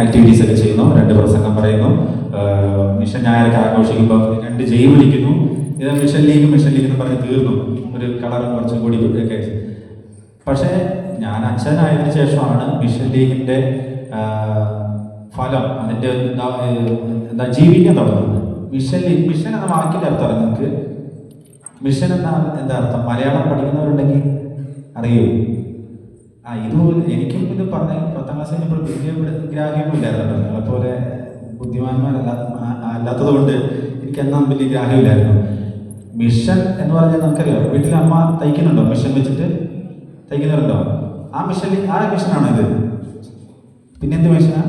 Activities ഒക്കെ ചെയ്യുന്നു, 2 പ്രസംഗം പറയുന്നു, മിഷൻ ഞായറൊക്കെ ആഘോഷിക്കുമ്പോൾ 2 ജയ് വിളിക്കുന്നു. ഇത് മിഷൻ ലീഗ് എന്ന് പറഞ്ഞ് തീർന്നു, ഒരു കളറും കുറച്ചും കൂടി ഒക്കെ. പക്ഷേ ഞാൻ അച്ഛനായതിനു ശേഷമാണ് മിഷൻ ലീഗിൻ്റെ ഫലം, അതിൻ്റെ എന്താ ജീവിക്കാൻ തുടങ്ങുന്നത്. മിഷൻ എന്ന വാക്കിൻ്റെ അർത്ഥം നിങ്ങൾക്ക് മിഷൻ എന്താ അർത്ഥം? മലയാളം പഠിക്കുന്നവരുണ്ടെങ്കിൽ അറിയൂ. ഇതുപോലെ എനിക്കും ഇത് പറഞ്ഞ 10ാം ക്ലാസ് കഴിഞ്ഞപ്പോൾ വലിയ ഗ്രാഹ്യമൊന്നുമില്ലായിരുന്നു. നിങ്ങളെപ്പോലെ അല്ലാത്തത് കൊണ്ട് എനിക്ക് എന്നാൽ വലിയ ഗ്രാഹ്യമില്ലായിരുന്നു. മിഷൻ എന്ന് പറഞ്ഞാൽ നമുക്കറിയാം, വീട്ടിൽ അമ്മ തയ്ക്കുന്നുണ്ടോ? മിഷൻ വെച്ചിട്ട് തയ്ക്കുന്നുണ്ടോ? ആ മിഷനാണോ ഇത്? പിന്നെന്ത് മിഷനാ?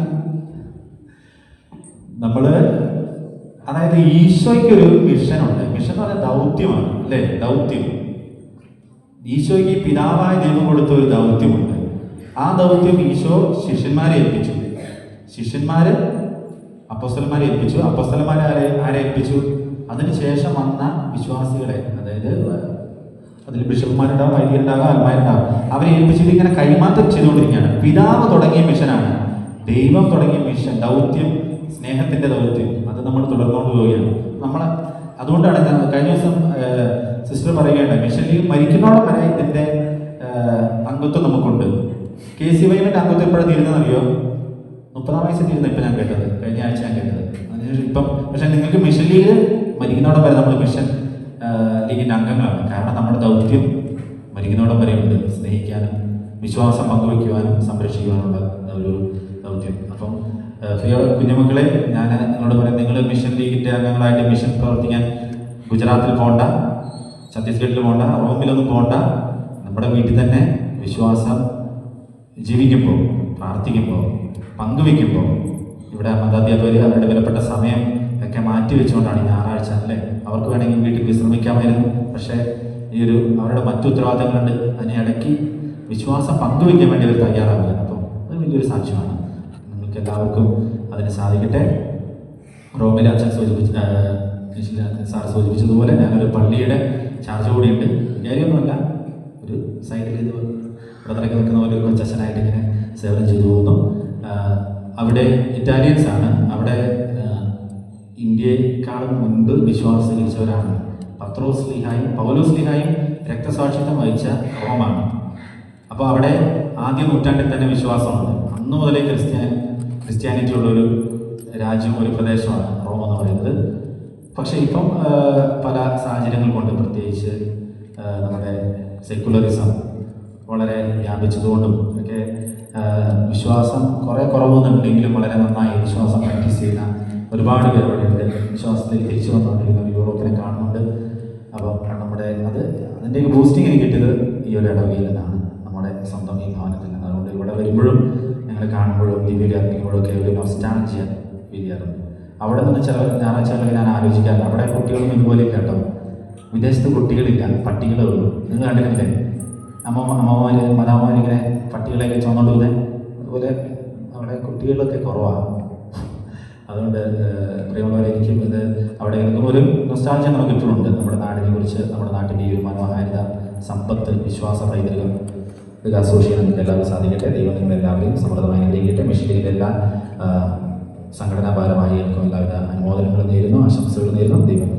അതായത് ഈശോയ്ക്കൊരു മിഷനുണ്ട്. മിഷൻ എന്ന് പറഞ്ഞാൽ ദൗത്യമാണ്, അല്ലേ? ദൗത്യം. ഈശോയ്ക്ക് പിതാവായ ദൈവം കൊടുത്ത ഒരു ദൗത്യമുണ്ട്. ആ ദൗത്യം ഈശോ ശിഷ്യന്മാരെ ഏൽപ്പിച്ചു. ശിഷ്യന്മാര് അപ്പോസ്തലന്മാരെ ഏൽപ്പിച്ചു. അപ്പോസ്തലന്മാരെ ആരെ ഏൽപ്പിച്ചു? അതിനുശേഷം വന്ന വിശ്വാസികളെ, അതായത് അതിൽ ബിഷപ്പുമാരുണ്ടാവും, വൈദികരുണ്ടാകും, ആത്മാരുണ്ടാകും, അവരെ ഏൽപ്പിച്ചിട്ട് ഇങ്ങനെ കൈമാറ്റം ചെയ്തുകൊണ്ടിരിക്കുകയാണ്. പിതാവ് തുടങ്ങിയ മിഷനാണ്, ദൈവം തുടങ്ങിയ മിഷൻ, ദൗത്യം, സ്നേഹത്തിന്റെ ദൗത്യം. അത് നമ്മൾ തുടർന്നുകൊണ്ട് പോവുകയാണ്. അതുകൊണ്ടാണ് കഴിഞ്ഞ ദിവസം സിസ്റ്റർ പറയുകയാണ്, മിഷൻ ലീഗ് മരിക്കുന്നോളം വരെ ഇതിന്റെ അംഗത്വം നമുക്കുണ്ട്. KCYയുടെ അംഗത്വം എപ്പോഴാണ് തീരുന്നതെന്ന് അറിയോ? 30ാം വയസ്സിൽ തീരുന്ന ഇപ്പം ഞാൻ കേട്ടത്, കഴിഞ്ഞ ആഴ്ച ഞാൻ കേട്ടത്. അതിനുശേഷം ഇപ്പം പക്ഷെ നിങ്ങൾക്ക് മിഷൻ ലീഗ് മരിക്കുന്നോളം വരെ നമ്മൾ മിഷൻ ലീഗിന്റെ അംഗങ്ങളാണ്. കാരണം നമ്മുടെ ദൗത്യം മരിക്കുന്നോളം വരെ ഉണ്ട്, സ്നേഹിക്കാനും വിശ്വാസം പങ്കുവയ്ക്കുവാനും സംരക്ഷിക്കുവാനുള്ള ഒരു ദൗത്യം. അപ്പം പ്രിയ കുഞ്ഞുമക്കളെ, ഞാൻ നിങ്ങളോട് പറയാം, നിങ്ങൾ മിഷൻ ലീഗിന്റെ അംഗങ്ങളായിട്ട് മിഷൻ പ്രവർത്തിക്കാൻ ഗുജറാത്തിൽ പോകണ്ട, ഛത്തീസ്ഗഡിൽ പോകണ്ട, റോമിലൊന്നും പോകണ്ട. നമ്മുടെ വീട്ടിൽ തന്നെ വിശ്വാസം ജീവിക്കുമ്പോൾ, പ്രാർത്ഥിക്കുമ്പോൾ, പങ്കുവെക്കുമ്പോൾ, ഇവിടെ മതാധ്യാപകർ അവരുടെ വിലപ്പെട്ട സമയം ഒക്കെ മാറ്റി വെച്ചുകൊണ്ടാണ് ഈ ഞായറാഴ്ച, അല്ലേ? അവർക്ക് വേണമെങ്കിൽ വീട്ടിൽ വിശ്രമിക്കാമായിരുന്നു. പക്ഷേ അവരുടെ മറ്റു ഉത്തരവാദിത്തങ്ങളുണ്ട്, അതിനെ ഇടയ്ക്ക് വിശ്വാസം പങ്കുവെക്കാൻ വേണ്ടി അവർ തയ്യാറാവില്ല. അപ്പം അത് വലിയൊരു സാക്ഷ്യമാണ്. നിങ്ങൾക്ക് എല്ലാവർക്കും അതിന് സാധിക്കട്ടെ. റോമിലെ അച്ഛൻ സാർ സൂചിപ്പിച്ചതുപോലെ ഞാനൊരു പള്ളിയുടെ ചാർജ് കൂടിയുണ്ട്. കാര്യമൊന്നുമല്ല, ഒരു സൈഡിൽ ഇത് ഇടത്തിറക്കി നിൽക്കുന്ന പോലെ ഒരു കൊച്ചച്ഛനായിട്ട് ഇങ്ങനെ സേവനം ചെയ്തു പോകുന്നു. അവിടെ ഇറ്റാലിയൻസ് ആണ്. അവിടെ ഇന്ത്യയെക്കാളും മുൻപ് വിശ്വാസം സ്വീകരിച്ചവരാണ്. പത്രോസ് സ്ലീഹായും പൗലോസ് സ്ലീഹായും രക്തസാക്ഷിത്വം വഹിച്ച റോമാണ്. അപ്പോൾ അവിടെ ആദ്യ നൂറ്റാണ്ടിൽ തന്നെ വിശ്വാസമുണ്ട്. അന്നു മുതലേ ക്രിസ്ത്യാനിറ്റി ഉള്ളൊരു രാജ്യം, ഒരു പ്രദേശമാണ് റോം എന്ന് പറയുന്നത്. പക്ഷേ ഇപ്പം പല സാഹചര്യങ്ങൾ കൊണ്ട്, പ്രത്യേകിച്ച് നമ്മുടെ സെക്കുലറിസം വളരെ വ്യാപിച്ചതുകൊണ്ടും ഒക്കെ വിശ്വാസം കുറേ കുറവൊന്നുണ്ടെങ്കിലും വളരെ നന്നായി വിശ്വാസം പ്രാക്ടീസ് ചെയ്യുന്ന ഒരുപാട് പേർ അവിടെയുണ്ട്. വിശ്വാസത്തിൽ തിരിച്ചു വന്നുകൊണ്ടിരിക്കുന്ന ഒരു യൂറോപ്പിനെ കാണുന്നുണ്ട്. അപ്പം അതിൻ്റെയൊക്കെ ബൂസ്റ്റിംഗ് എനിക്ക് കിട്ടിയത് ഈ ഒരു ഇടവകയിൽ നിന്നാണ്, നമ്മുടെ സ്വന്തം ഈ ഭവനത്തിൽ നിന്ന്. അതുകൊണ്ട് ഇവിടെ വരുമ്പോഴും ഞങ്ങൾ കാണുമ്പോഴും ദിവ്യബലി അർപ്പിക്കുമ്പോഴും ഒക്കെ ഒരു നൊസ്റ്റാൾജിയ ഫീൽ ചെയ്യാറുണ്ട്. അവിടെ നിന്ന് ചില ഞായറാഴ്ചകളിൽ ഞാൻ ആലോചിക്കാറില്ല, അവിടെ കുട്ടികളൊന്നും ഇതുപോലെ ഇല്ല കേട്ടോ. വിദേശത്ത് കുട്ടികളില്ല, പട്ടികളേ ഉള്ളൂ. നിങ്ങൾ കണ്ടിട്ടില്ലേ? മതാമാരിങ്ങനെ പട്ടികളെയൊക്കെ ചുമന്നുകൊണ്ട് പോകുന്നത്? അതുപോലെ അവിടെ കുട്ടികളൊക്കെ കുറവാണ്. അതുകൊണ്ട് പ്രിയമുള്ളവരെ, എനിക്കും ഇത് അവിടെ ഒരു നൊസ്റ്റാൾജിയ നമുക്ക് ഇപ്പോഴും ഉണ്ട്, നമ്മുടെ നാടിനെ കുറിച്ച്, നമ്മുടെ നാട്ടിൻ്റെ ഈ ഒരു മനോഹാരിത, സമ്പത്ത്, വിശ്വാസ പൈതൃകം ഇത് അസോസിയേറ്റ് നിങ്ങൾക്ക് എല്ലാവരും സാധിക്കട്ടെ. ദൈവം നിങ്ങളെല്ലാവരെയും സമൃദ്ധമായി അനുഗ്രഹിക്കട്ടെ. മിഷനിലെ എല്ലാ സംഘടനാ ഭാരവാഹികൾക്കും എല്ലാവിധ അനുമോദനങ്ങളും നേരുന്നു, ആശംസകൾ നേരുന്നു. ദൈവം